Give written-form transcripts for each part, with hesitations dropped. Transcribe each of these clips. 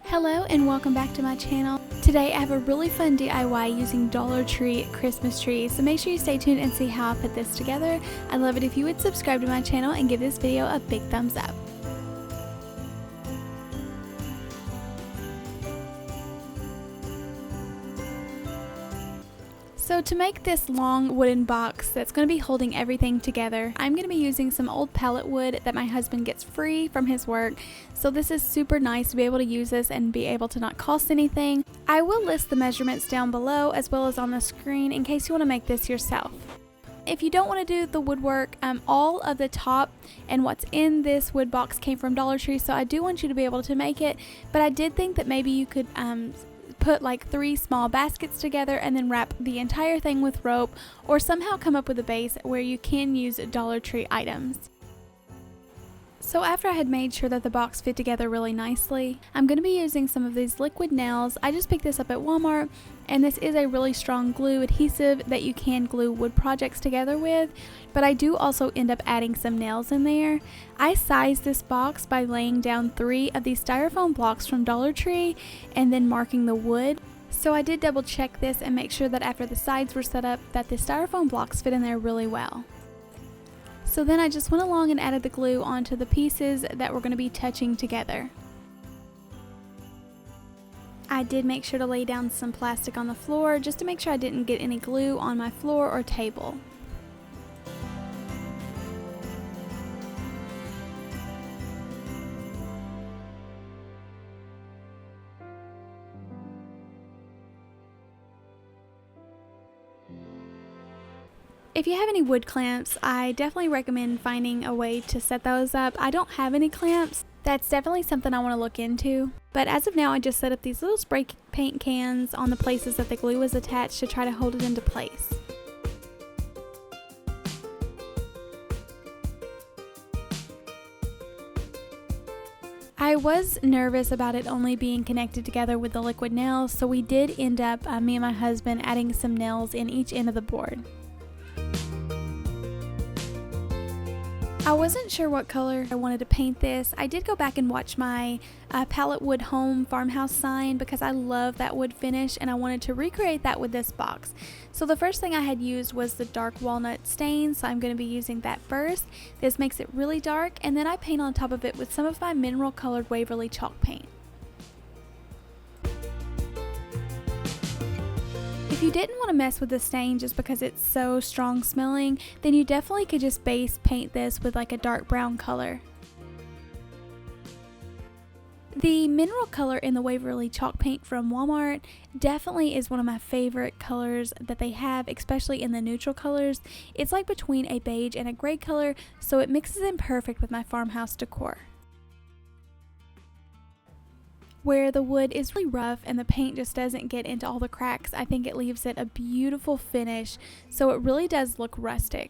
Hello and welcome back to my channel. Today I have a really fun DIY using Dollar Tree Christmas trees, so make sure you stay tuned and see how I put this together. I'd love it if you would subscribe to my channel and give this video a big thumbs up. So to make this long wooden box that's going to be holding everything together, I'm going to be using some old pallet wood that my husband gets free from his work. So this is super nice to be able to use this and be able to not cost anything. I will list the measurements down below as well as on the screen in case you want to make this yourself. If you don't want to do the woodwork, all of the top and what's in this wood box came from Dollar Tree, so I do want you to be able to make it, but I did think that maybe you could put like 3 small baskets together and then wrap the entire thing with rope, or somehow come up with a base where you can use Dollar Tree items. So after I had made sure that the box fit together really nicely, I'm going to be using some of these liquid nails. I just picked this up at Walmart, and this is a really strong glue adhesive that you can glue wood projects together with, but I do also end up adding some nails in there. I sized this box by laying down 3 of these styrofoam blocks from Dollar Tree and then marking the wood. So I did double check this and make sure that after the sides were set up that the styrofoam blocks fit in there really well. So then I just went along and added the glue onto the pieces that were going to be touching together. I did make sure to lay down some plastic on the floor just to make sure I didn't get any glue on my floor or table. If you have any wood clamps, I definitely recommend finding a way to set those up. I don't have any clamps. That's definitely something I want to look into. But as of now, I just set up these little spray paint cans on the places that the glue was attached to try to hold it into place. I was nervous about it only being connected together with the liquid nails, so we did end up, me and my husband, adding some nails in each end of the board. I wasn't sure what color I wanted to paint this. I did go back and watch my Pallet wood home farmhouse sign because I love that wood finish and I wanted to recreate that with this box. So the first thing I had used was the dark walnut stain, so I'm going to be using that first. This makes it really dark, and then I paint on top of it with some of my mineral colored Waverly chalk paint. If you didn't want to mess with the stain just because it's so strong smelling, then you definitely could just base paint this with like a dark brown color. The mineral color in the Waverly chalk paint from Walmart definitely is one of my favorite colors that they have, especially in the neutral colors. It's like between a beige and a gray color, so it mixes in perfect with my farmhouse decor. Where the wood is really rough and the paint just doesn't get into all the cracks, I think it leaves it a beautiful finish, so it really does look rustic.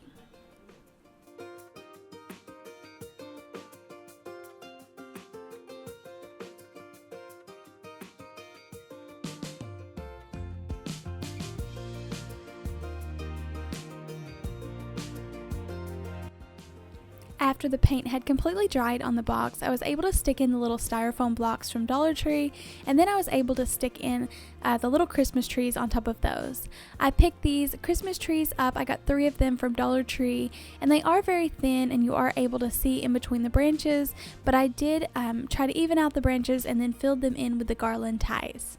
After the paint had completely dried on the box, I was able to stick in the little styrofoam blocks from Dollar Tree, and then I was able to stick in the little Christmas trees on top of those. I picked these Christmas trees up. I got 3 of them from Dollar Tree, and they are very thin and you are able to see in between the branches, but I did try to even out the branches and then filled them in with the garland ties.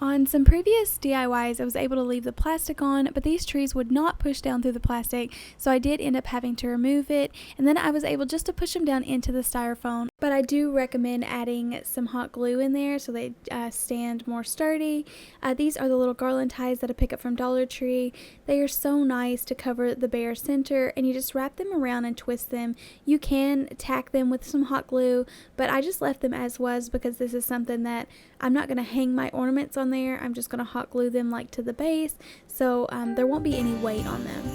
On some previous DIYs, I was able to leave the plastic on, but these trees would not push down through the plastic, so I did end up having to remove it, and then I was able just to push them down into the styrofoam. But I do recommend adding some hot glue in there so they stand more sturdy. These are the little garland ties that I pick up from Dollar Tree. They are so nice to cover the bare center, and you just wrap them around and twist them. You can tack them with some hot glue, but I just left them as was because this is something that I'm not going to hang my ornaments on there. I'm just going to hot glue them like to the base, so there won't be any weight on them.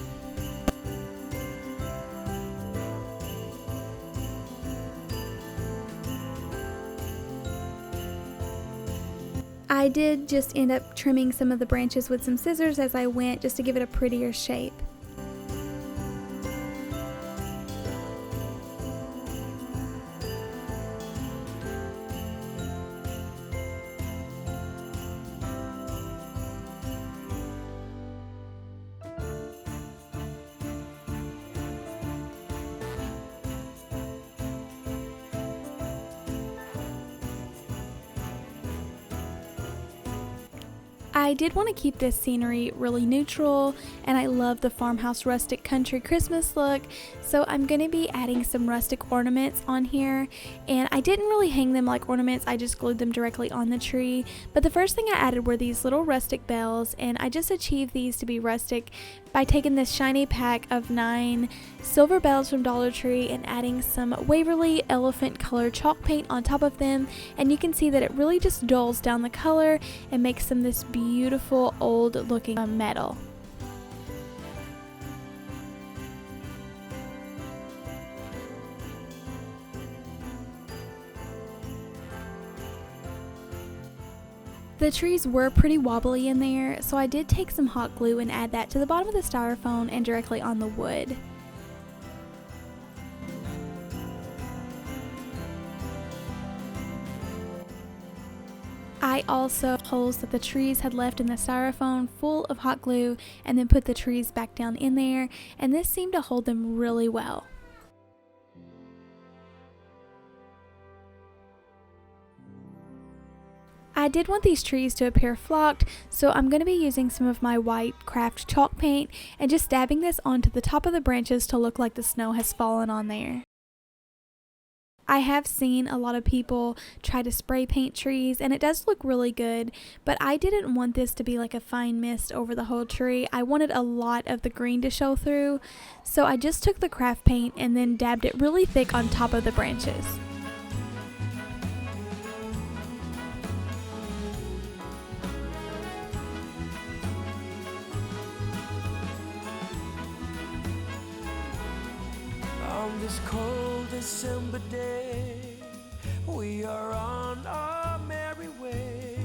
I did just end up trimming some of the branches with some scissors as I went just to give it a prettier shape. I did want to keep this scenery really neutral, and I love the farmhouse rustic country Christmas look, so I'm going to be adding some rustic ornaments on here. And I didn't really hang them like ornaments, I just glued them directly on the tree. But the first thing I added were these little rustic bells, and I just achieved these to be rustic by taking this shiny pack of 9 silver bells from Dollar Tree and adding some Waverly elephant color chalk paint on top of them. And you can see that it really just dulls down the color and makes them this beautiful old looking metal. The trees were pretty wobbly in there, so I did take some hot glue and add that to the bottom of the styrofoam and directly on the wood. I also holes that the trees had left in the styrofoam full of hot glue and then put the trees back down in there, and this seemed to hold them really well. I did want these trees to appear flocked, so I'm going to be using some of my white craft chalk paint and just dabbing this onto the top of the branches to look like the snow has fallen on there. I have seen a lot of people try to spray paint trees, and it does look really good, but I didn't want this to be like a fine mist over the whole tree. I wanted a lot of the green to show through, so I just took the craft paint and then dabbed it really thick on top of the branches. On this cold December day, we are on our merry way,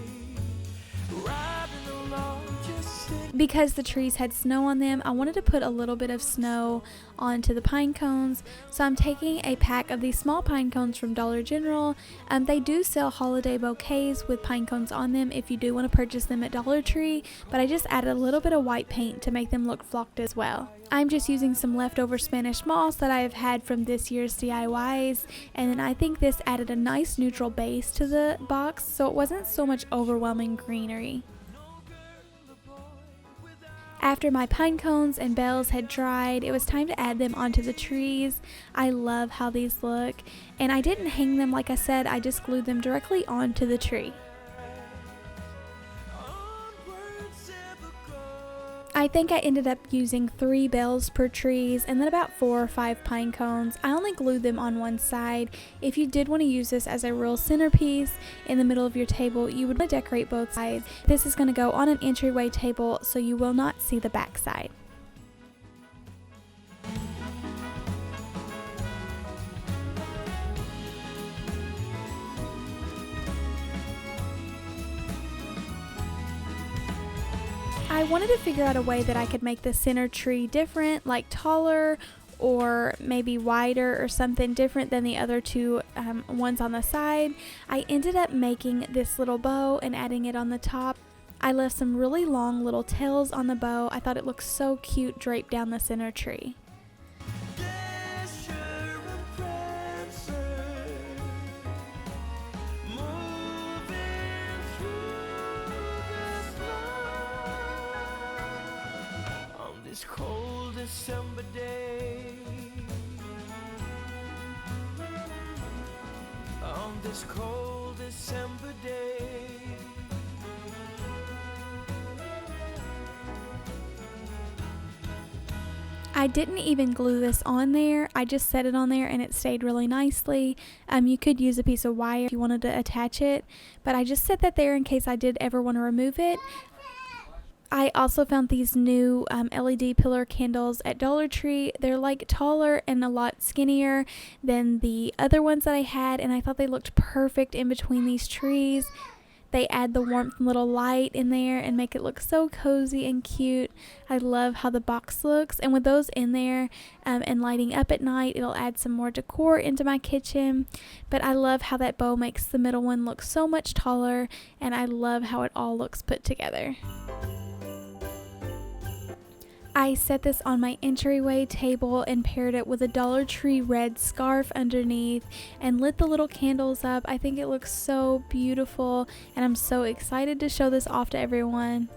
riding along just singing. Because the trees had snow on them, I wanted to put a little bit of snow onto the pine cones, so I'm taking a pack of these small pine cones from Dollar General. They do sell holiday bouquets with pine cones on them if you do want to purchase them at Dollar Tree, but I just added a little bit of white paint to make them look flocked as well. I'm just using some leftover Spanish moss that I've had from this year's DIYs, and then I think this added a nice neutral base to the box, so it wasn't so much overwhelming greenery. After my pine cones and bells had dried, it was time to add them onto the trees. I love how these look, and I didn't hang them like I said, I just glued them directly onto the tree. I think I ended up using 3 bells per trees and then about 4 or 5 pine cones. I only glued them on one side. If you did want to use this as a real centerpiece in the middle of your table, you would decorate both sides. This is going to go on an entryway table, so you will not see the back side. I wanted to figure out a way that I could make the center tree different, like taller or maybe wider or something different than the other two ones on the side. I ended up making this little bow and adding it on the top. I left some really long little tails on the bow. I thought it looked so cute draped down the center tree. This cold December day, on this cold December day, I didn't even glue this on there, I just set it on there and it stayed really nicely. You could use a piece of wire if you wanted to attach it, but I just set that there in case I did ever want to remove it. I also found these new LED pillar candles at Dollar Tree. They're like taller and a lot skinnier than the other ones that I had, and I thought they looked perfect in between these trees. They add the warmth and little light in there and make it look so cozy and cute. I love how the box looks, and with those in there and lighting up at night, it'll add some more decor into my kitchen. But I love how that bow makes the middle one look so much taller, and I love how it all looks put together. I set this on my entryway table and paired it with a Dollar Tree red scarf underneath and lit the little candles up. I think it looks so beautiful and I'm so excited to show this off to everyone.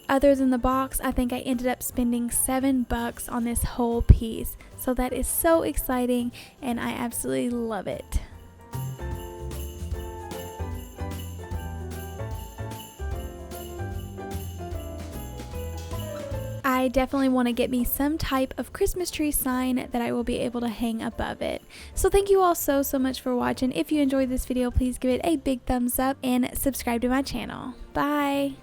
Other than the box, I think I ended up spending $7 on this whole piece. So that is so exciting and I absolutely love it. I definitely want to get me some type of Christmas tree sign that I will be able to hang above it. So thank you all so much for watching. If you enjoyed this video, please give it a big thumbs up and subscribe to my channel. Bye!